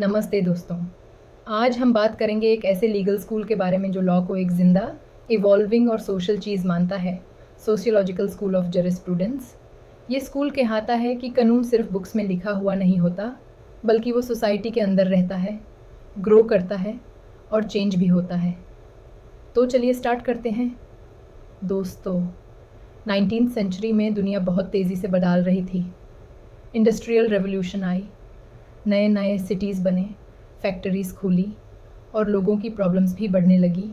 नमस्ते दोस्तों। आज हम बात करेंगे एक ऐसे लीगल स्कूल के बारे में जो लॉ को एक ज़िंदा, इवॉल्विंग और सोशल चीज़ मानता है, सोशियोलॉजिकल स्कूल ऑफ जरिस्प्रूडेंस। ये स्कूल कहता है कि कानून सिर्फ बुक्स में लिखा हुआ नहीं होता, बल्कि वो सोसाइटी के अंदर रहता है, ग्रो करता है और चेंज भी होता है। तो चलिए स्टार्ट करते हैं। दोस्तों, 19वीं सेंचुरी में दुनिया बहुत तेज़ी से बदल रही थी। इंडस्ट्रियल रेवोल्यूशन आई, नए नए सिटीज़ बने, फैक्ट्रीज़ खुली और लोगों की प्रॉब्लम्स भी बढ़ने लगी,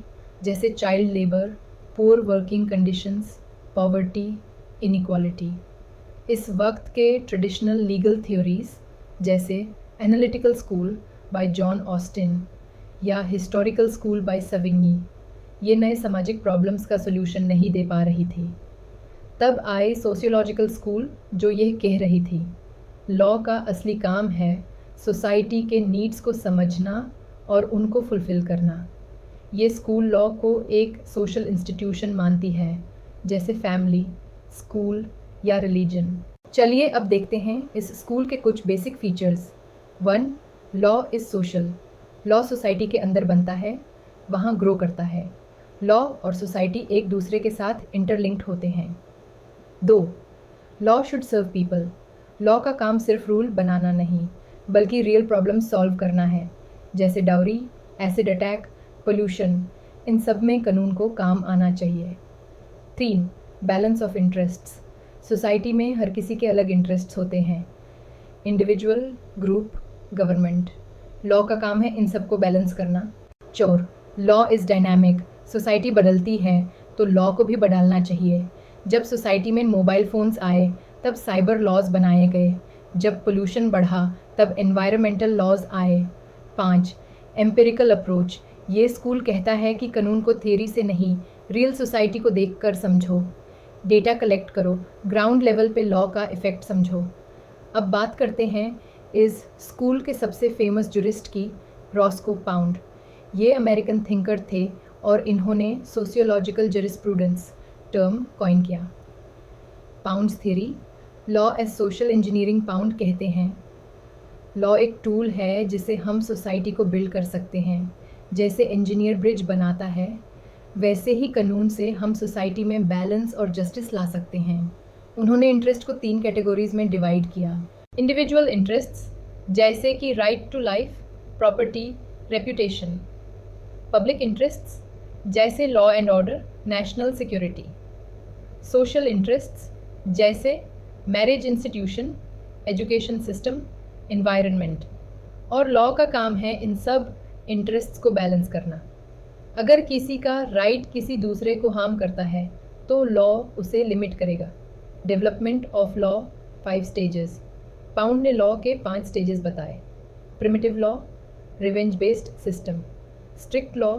जैसे child labour, poor working conditions, poverty, inequality. इस वक्त के ट्रेडिशनल लीगल थ्योरीज़ जैसे analytical school by John Austin या हिस्टोरिकल स्कूल बाय सविग्नी ये नए सामाजिक प्रॉब्लम्स का सॉल्यूशन नहीं दे पा रही थी। तब आए सोशियोलॉजिकल स्कूल जो ये कह रही थी, लॉ का असली काम है सोसाइटी के नीड्स को समझना और उनको फुलफ़िल करना। ये स्कूल लॉ को एक सोशल इंस्टीट्यूशन मानती है, जैसे फैमिली, स्कूल या रिलीजन। चलिए अब देखते हैं इस स्कूल के कुछ basic features. 1. Law is social. Law society के अंदर बनता है, वहाँ ग्रो करता है। लॉ और सोसाइटी एक दूसरे के साथ इंटरलिंक्ड होते हैं। 2. Law should serve people. Law का काम सिर्फ रूल बनाना नहीं, बल्कि रियल प्रॉब्लम सॉल्व करना है, जैसे डाउरी, एसिड अटैक, पोल्यूशन। इन सब में कानून को काम आना चाहिए। 3. Balance of interests. सोसाइटी में हर किसी के अलग इंटरेस्ट्स होते हैं, इंडिविजुअल, ग्रुप, गवर्नमेंट। लॉ का काम है इन सबको बैलेंस करना। 4. Law is dynamic. सोसाइटी बदलती है तो लॉ को भी बदलना चाहिए। जब सोसाइटी में मोबाइल फ़ोन्स आए तब साइबर लॉज बनाए गए। जब पोल्यूशन बढ़ा तब एनवायरमेंटल लॉज आए। 5. Empirical approach. ये स्कूल कहता है कि कानून को थ्योरी से नहीं, रियल सोसाइटी को देखकर समझो। डेटा कलेक्ट करो, ग्राउंड लेवल पे लॉ का इफ़ेक्ट समझो। अब बात करते हैं इस स्कूल के सबसे फेमस जुरिस्ट की, रॉस्को पाउंड। ये अमेरिकन थिंकर थे और इन्होंने सोशियोलॉजिकल जरिस्प्रूडेंस टर्म कॉइन किया। Pound's theory, law as social engineering Pound कहते हैं, लॉ एक टूल है जिसे हम सोसाइटी को बिल्ड कर सकते हैं। जैसे इंजीनियर ब्रिज बनाता है, वैसे ही कानून से हम सोसाइटी में बैलेंस और जस्टिस ला सकते हैं। उन्होंने इंटरेस्ट को 3 कैटेगरीज में डिवाइड किया। इंडिविजुअल इंटरेस्ट्स, जैसे कि right to life, property, reputation. Public interests, जैसे law and order, national security. Social interests, जैसे marriage institution, education system, environment. और लॉ का काम है इन सब इंटरेस्ट्स को बैलेंस करना। अगर किसी का राइट किसी दूसरे को हार्म करता है तो लॉ उसे लिमिट करेगा। Development of law 5 stages. Pound ने लॉ के 5 स्टेजेस बताए। Primitive law, revenge based system. Strict law,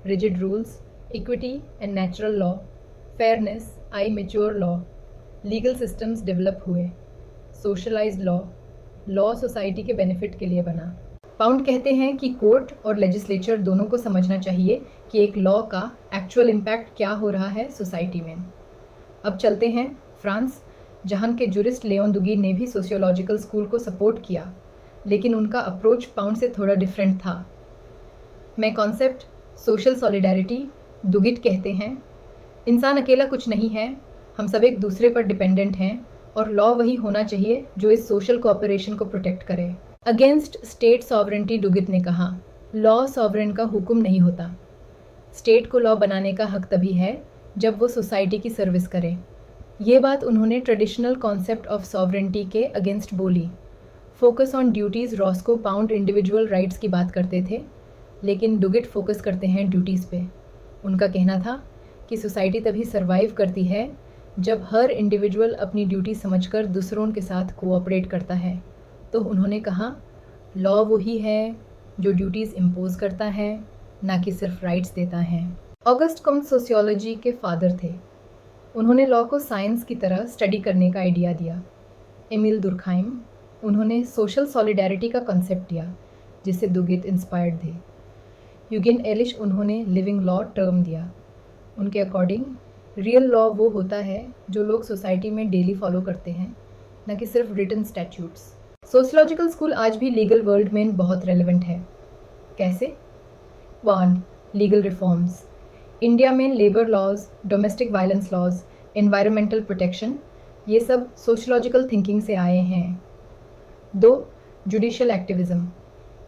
rigid rules, equity and natural law, fairness, I mature law. Legal systems develop हुए। सोशलाइज्ड लॉ, लॉ सोसाइटी के benefit के लिए बना। Pound कहते हैं कि कोर्ट और लेजिस्लेचर दोनों को समझना चाहिए कि एक लॉ का एक्चुअल इम्पैक्ट क्या हो रहा है सोसाइटी में। अब चलते हैं फ्रांस, जहाँ के जुरिस्ट लियोन दुगी ने भी सोशियोलॉजिकल स्कूल को सपोर्ट किया, लेकिन उनका अप्रोच पाउंड से थोड़ा डिफरेंट था। मैं कॉन्सेप्ट सोशल सॉलिडारिटी, दुगिट कहते हैं, इंसान अकेला कुछ नहीं है, हम सब एक दूसरे पर डिपेंडेंट हैं और लॉ वही होना चाहिए जो इस सोशल कोऑपरेशन को प्रोटेक्ट करे। अगेंस्ट स्टेट सॉवरेंटी, दुगित ने कहा, लॉ सॉवरेन का हुक्म नहीं होता। स्टेट को लॉ बनाने का हक तभी है जब वो सोसाइटी की सर्विस करे। ये बात उन्होंने ट्रेडिशनल कॉन्सेप्ट ऑफ सॉवरेंटी के अगेंस्ट बोली। Focus on duties, Roscoe pound individual rights की बात करते थे, लेकिन दुगिट फोकस करते हैं ड्यूटीज़ पे। उनका कहना था कि सोसाइटी तभी सर्वाइव करती है जब हर इंडिविजुअल अपनी ड्यूटी समझकर दूसरों के साथ कोऑपरेट करता है। तो उन्होंने कहा, लॉ वही है जो ड्यूटीज़ इम्पोज करता है, ना कि सिर्फ राइट्स देता है। ऑगस्ट कॉम्ट सोशियोलॉजी के फादर थे। उन्होंने लॉ को साइंस की तरह स्टडी करने का आइडिया दिया। एमिल दुर्खाइम, उन्होंने सोशल सॉलिडारिटी का कॉन्सेप्ट दिया, जिससे दुगित इंस्पायर्ड थे। यूगिन एलिश, उन्होंने लिविंग लॉ टर्म दिया। उनके अकॉर्डिंग रियल लॉ वो होता है जो लोग सोसाइटी में डेली फॉलो करते हैं, न कि सिर्फ रिटन स्टैट्यूट्स। सोशियोलॉजिकल स्कूल आज भी लीगल वर्ल्ड में बहुत रेलेवेंट है। कैसे? 1. Legal reforms. इंडिया में labour laws, domestic violence laws, environmental protection, ये सब सोशियोलॉजिकल थिंकिंग से आए हैं। 2. Judicial activism.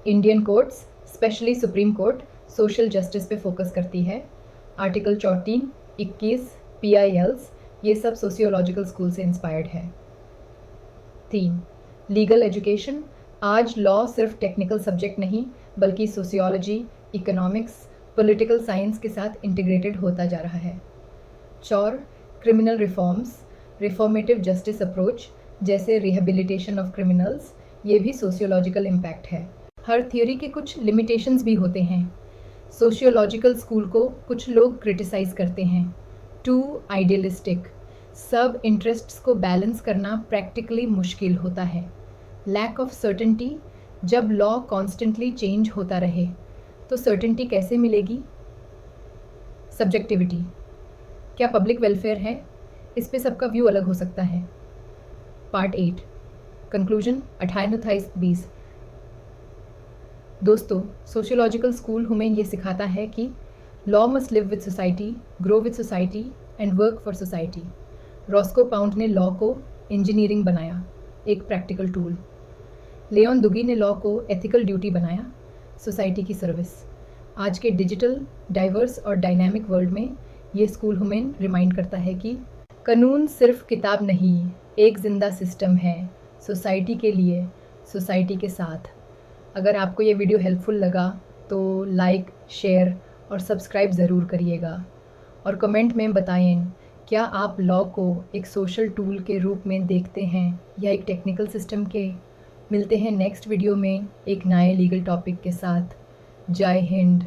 Indian courts, specially supreme court, social justice पे फोकस करती है। आर्टिकल 14, 21, PILs, ये सब सोशियोलॉजिकल स्कूल से इंस्पायर्ड है। 3. Legal education. आज लॉ सिर्फ टेक्निकल सब्जेक्ट नहीं बल्कि सोशियोलॉजी, इकोनॉमिक्स, पॉलिटिकल साइंस के साथ इंटीग्रेटेड होता जा रहा है। 4. Criminal reforms. Reformative justice approach जैसे रिहेबिलिटेशन ऑफ क्रिमिनल्स, ये भी सोशियोलॉजिकल इम्पैक्ट है। हर थ्योरी के कुछ लिमिटेशंस भी होते हैं। सोशियोलॉजिकल स्कूल को कुछ लोग क्रिटिसाइज़ करते हैं, टू आइडियलिस्टिक, सब इंटरेस्ट्स को बैलेंस करना प्रैक्टिकली मुश्किल होता है। लैक ऑफ सर्टेनिटी, जब लॉ कॉन्स्टेंटली चेंज होता रहे तो सर्टेनिटी कैसे मिलेगी? सब्जेक्टिविटी, क्या पब्लिक वेलफेयर है? इस पे सबका व्यू अलग हो सकता है। Part 8, conclusion 28-20। दोस्तों, सोशियोलॉजिकल स्कूल हमें ये सिखाता है कि law must live with society, grow with society and work for society. Roscoe pound ने लॉ को इंजीनियरिंग बनाया, एक प्रैक्टिकल टूल। लियोन दुगी ने लॉ को एथिकल ड्यूटी बनाया, सोसाइटी की सर्विस। आज के डिजिटल, डाइवर्स और डायनामिक वर्ल्ड में ये स्कूल हमें रिमाइंड करता है कि कानून सिर्फ किताब नहीं, एक जिंदा सिस्टम है, सोसाइटी के लिए, सोसाइटी के साथ। अगर आपको ये वीडियो हेल्पफुल लगा तो लाइक, शेयर और सब्सक्राइब ज़रूर करिएगा और कमेंट में बताएं क्या आप लॉ को एक सोशल टूल के रूप में देखते हैं या एक टेक्निकल सिस्टम के। मिलते हैं नेक्स्ट वीडियो में एक नए लीगल टॉपिक के साथ। जय हिंद।